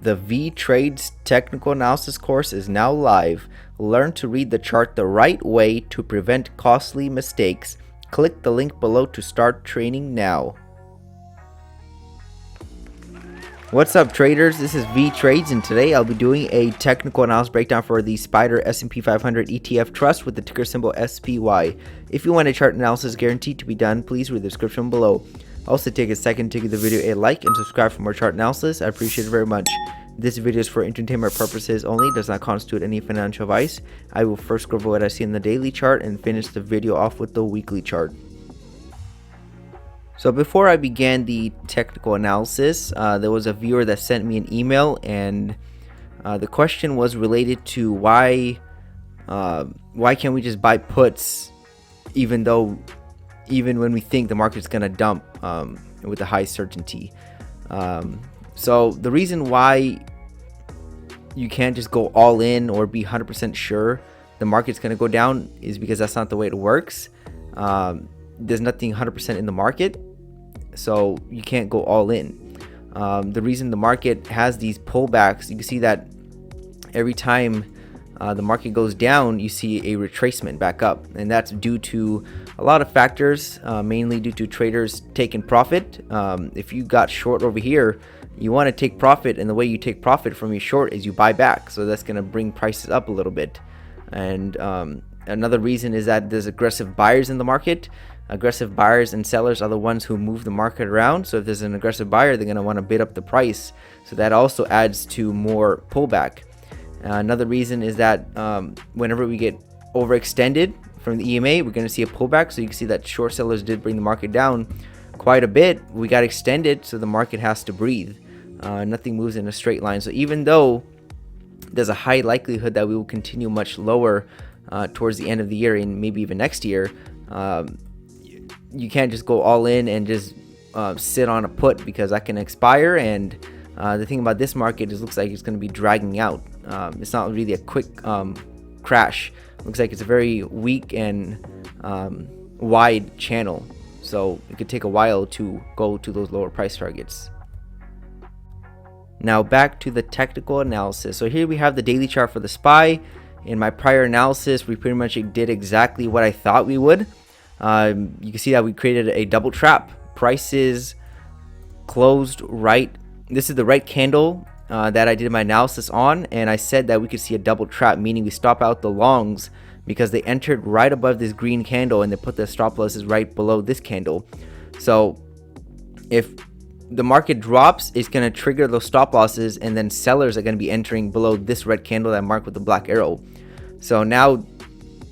The Vee Trades technical analysis course is now live. Learn to read the chart the right way to prevent costly mistakes. Click the link below to start training now. What's up, traders? This is Vee Trades, and today I'll be doing a technical analysis breakdown for the Spider S&P 500 ETF Trust with the ticker symbol SPY. If you want a chart analysis guaranteed to be done, please read the description below. Also, take a second to give the video a like and subscribe for more chart analysis. I appreciate it very much. This video is for entertainment purposes only, does not constitute any financial advice. I will first go over what I see in the daily chart and finish the video off with the weekly chart. So before I began the technical analysis, there was a viewer that sent me an email, and the question was related to why can't we just buy puts even when we think the market's gonna dump with a high certainty. So the reason why you can't just go all in or be 100% sure the market's gonna go down is because that's not the way it works. There's nothing 100% in the market, so you can't go all in. The reason the market has these pullbacks, you can see that every time the market goes down, you see a retracement back up, and that's due to a lot of factors, mainly due to traders taking profit. If you got short over here, you want to take profit, and the way you take profit from your short is you buy back, so that's going to bring prices up a little bit. And another reason is that there's aggressive buyers in the market. Aggressive buyers and sellers are the ones who move the market around, so if there's an aggressive buyer, they're going to want to bid up the price, so that also adds to more pullback. Another reason is that whenever we get overextended from the EMA, we're going to see a pullback. So you can see that short sellers did bring the market down quite a bit. We got extended, so the market has to breathe. Nothing moves in a straight line. So even though there's a high likelihood that we will continue much lower towards the end of the year and maybe even next year, you can't just go all in and just sit on a put, because that can expire. And the thing about this market is, looks like it's going to be dragging out. It's not really a quick crash. Looks like it's a very weak and wide channel, so it could take a while to go to those lower price targets. Now back to the technical analysis. So here we have the daily chart for the SPY. In my prior analysis, we pretty much did exactly what I thought we would. You can see that we created a double trap. Prices closed right. This is the right candle that I did my analysis on, and I said that we could see a double trap, meaning we stop out the longs because they entered right above this green candle, and they put the stop losses right below this candle. So if the market drops, it's going to trigger those stop losses, and then sellers are going to be entering below this red candle that I marked with the black arrow. So now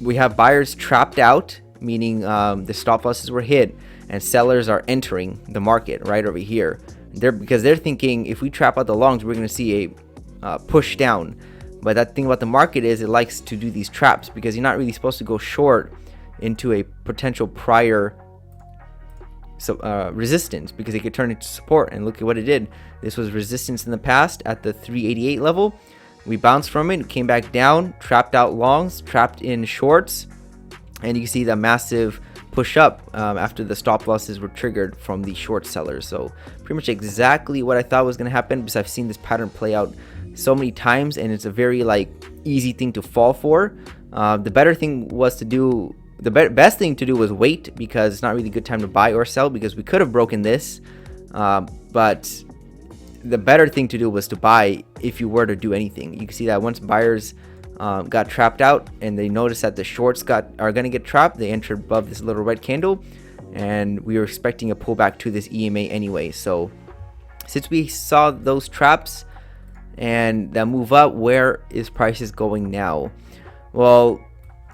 we have buyers trapped out, meaning the stop losses were hit, and sellers are entering the market right over here. Because they're thinking, if we trap out the longs, we're going to see a push down. But that thing about the market is, it likes to do these traps, because you're not really supposed to go short into a potential prior resistance, because it could turn into support. And look at what it did. This was resistance in the past at the 388 level. We bounced from it, came back down, trapped out longs, trapped in shorts, and you can see the massive push up after the stop losses were triggered from the short sellers. So pretty much exactly what I thought was going to happen, because I've seen this pattern play out so many times, and it's a very easy thing to fall for. The better thing was to do, the best thing to do was wait, because it's not really a good time to buy or sell, because we could have broken this, but the better thing to do was to buy if you were to do anything. You can see that once buyers got trapped out and they noticed that the shorts are going to get trapped, they entered above this little red candle, and we were expecting a pullback to this EMA anyway. So since we saw those traps and that move up, where is prices going now? Well,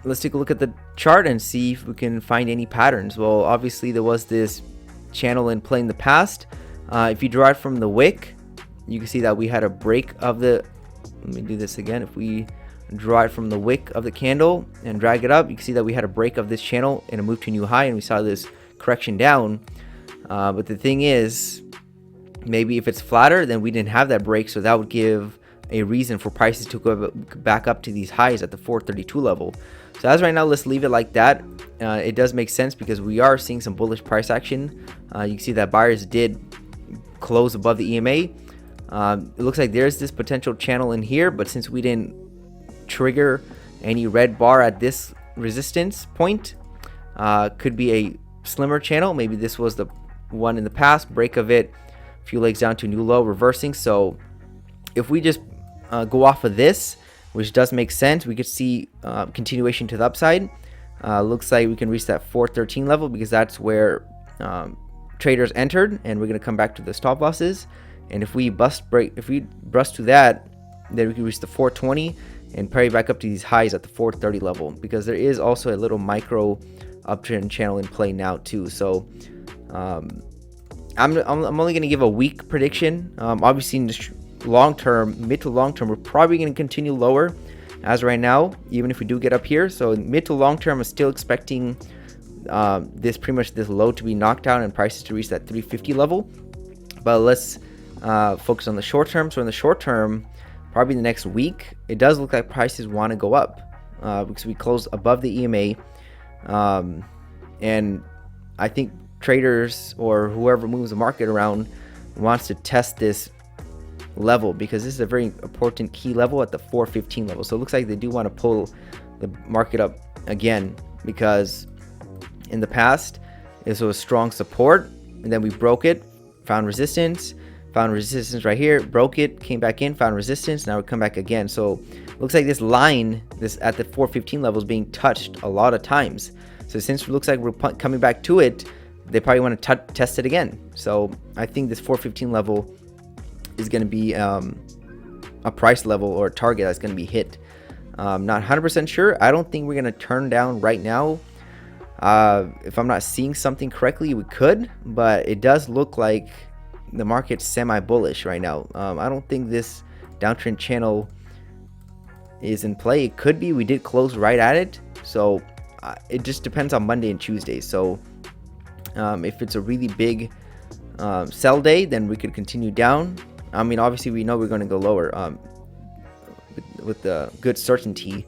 let's take a look at the chart and see if we can find any patterns. Well, obviously there was this channel in play in the past. If you draw it from the wick, you can see that we had a break of the, let me do this again. If we draw it from the wick of the candle and drag it up, you can see that we had a break of this channel and a move to a new high, and we saw this correction down. But the thing is, maybe if it's flatter, then we didn't have that break, so that would give a reason for prices to go back up to these highs at the 432 level. So as right now, let's leave it like that. It does make sense, because we are seeing some bullish price action. You can see that buyers did close above the EMA. It looks like there's this potential channel in here, but since we didn't trigger any red bar at this resistance point, could be a slimmer channel. Maybe this was the one in the past, break of it, a few legs down to a new low, reversing. So if we just go off of this, which does make sense, we could see continuation to the upside. Looks like we can reach that 413 level because that's where traders entered, and we're going to come back to the stop losses. And if we bust to that, then we can reach the 420 and probably back up to these highs at the 430 level, because there is also a little micro uptrend channel in play now too. So I'm only going to give a weak prediction. Obviously in the long term, mid to long term, we're probably going to continue lower as right now, even if we do get up here. So mid to long term, I'm still expecting this low to be knocked out and prices to reach that 350 level. But let's focus on the short term. So in the short term, probably the next week, it does look like prices want to go up because we closed above the EMA, and I think traders or whoever moves the market around wants to test this level, because this is a very important key level at the 415 level. So it looks like they do want to pull the market up again, because in the past this was strong support, and then we broke it, found resistance right here, broke it, came back in, found resistance, now we come back again. So looks like this line, this at the 415 level, is being touched a lot of times. So since it looks like we're coming back to it, they probably want to test it again. So I think this 415 level is going to be a price level or a target that's going to be hit. Not 100% sure. I don't think we're going to turn down right now. If I'm not seeing something correctly, we could, but it does look like the market's semi-bullish right now. I don't think this downtrend channel is in play. It could be. We did close right at it, so it just depends on Monday and Tuesday. So if it's a really big sell day, then we could continue down. I mean, obviously we know we're going to go lower with the good certainty,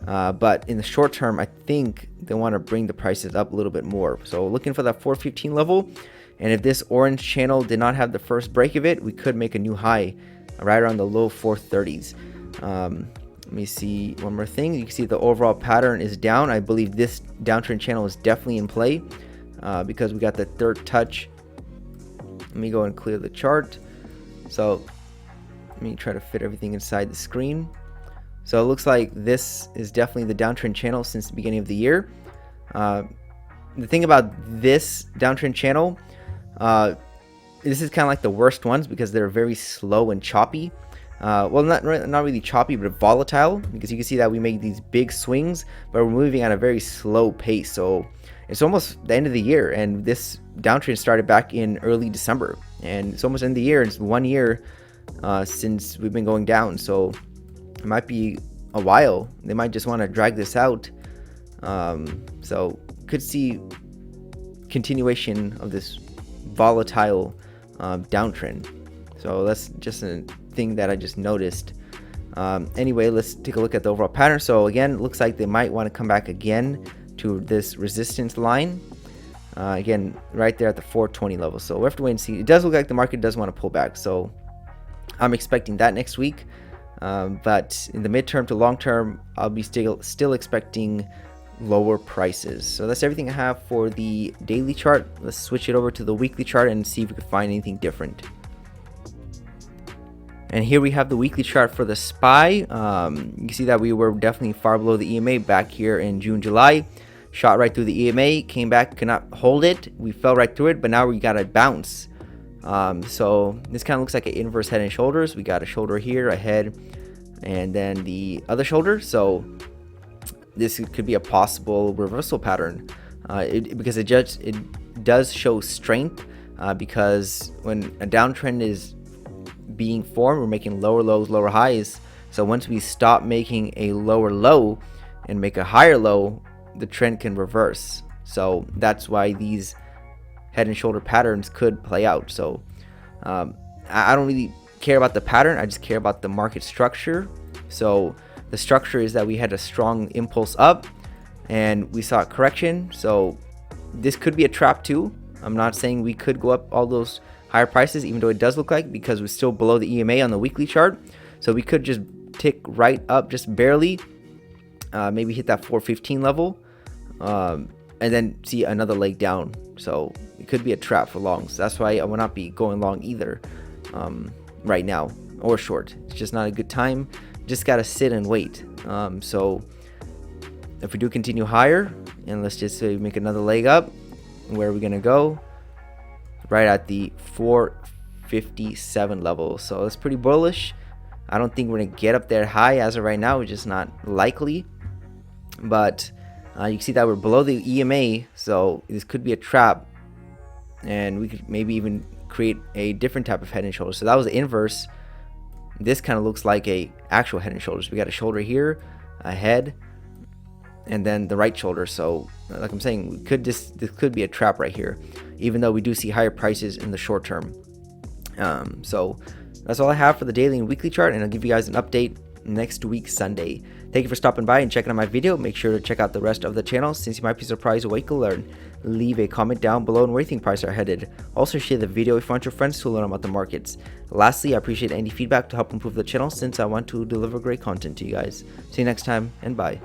but in the short term, I think they want to bring the prices up a little bit more. So looking for that 415 level, and if this orange channel did not have the first break of it, we could make a new high right around the low 430s. Let me see one more thing. You can see the overall pattern is down. I believe this downtrend channel is definitely in play because we got the third touch. Let me go and clear the chart. So let me try to fit everything inside the screen. So it looks like this is definitely the downtrend channel since the beginning of the year. The thing about this downtrend channel, this is kind of like the worst ones because they're very slow and choppy. Well, not really choppy, but volatile, because you can see that we make these big swings, but we're moving at a very slow pace. So it's almost the end of the year, and this downtrend started back in early December, and it's almost end of the year. It's 1 year since we've been going down, so it might be a while. They might just want to drag this out. So could see continuation of this volatile downtrend. So that's just a thing that I just noticed. Anyway, let's take a look at the overall pattern. So again, it looks like they might want to come back again to this resistance line. Again, right there at the 420 level. So we have to wait and see. It does look like the market does want to pull back. So I'm expecting that next week. But in the midterm to long term, I'll be still expecting lower prices. So that's everything I have for the daily chart. Let's switch it over to the weekly chart and see if we can find anything different. And here we have the weekly chart for the SPY. You can see that we were definitely far below the EMA back here in June, July. Shot right through the EMA, came back, could not hold it. We fell right through it, but now we got a bounce. So this kind of looks like an inverse head and shoulders. We got a shoulder here, a head, and then the other shoulder. So this could be a possible reversal pattern because it does show strength because when a downtrend is being formed, we're making lower lows, lower highs. So once we stop making a lower low and make a higher low, the trend can reverse. So that's why these head and shoulder patterns could play out. So I don't really care about the pattern, I just care about the market structure. So the structure is that we had a strong impulse up and we saw a correction. So this could be a trap too. I'm not saying we could go up all those higher prices, even though it does look like, because we're still below the EMA on the weekly chart. So we could just tick right up just barely, maybe hit that 415 level, and then see another leg down. So it could be a trap for longs. That's why I will not be going long either right now, or short. It's just not a good time. Just gotta sit and wait. So if we do continue higher, and let's just say we make another leg up, where are we gonna go? Right at the 457 level. So that's pretty bullish. I don't think we're gonna get up there high as of right now. It's just not likely. But you can see that we're below the EMA, so this could be a trap, and we could maybe even create a different type of head and shoulders. So that was the inverse. This kind of looks like a actual head and shoulders. We got a shoulder here, a head, and then the right shoulder. So like I'm saying, this could be a trap right here, even though we do see higher prices in the short term. So that's all I have for the daily and weekly chart, and I'll give you guys an update next week Sunday. Thank you for stopping by and checking out my video. Make sure to check out the rest of the channel, since you might be surprised what you can learn. Leave a comment down below on where you think prices are headed. Also share the video if you want your friends to learn about the markets. Lastly, I appreciate any feedback to help improve the channel, since I want to deliver great content to you guys. See you next time, and bye.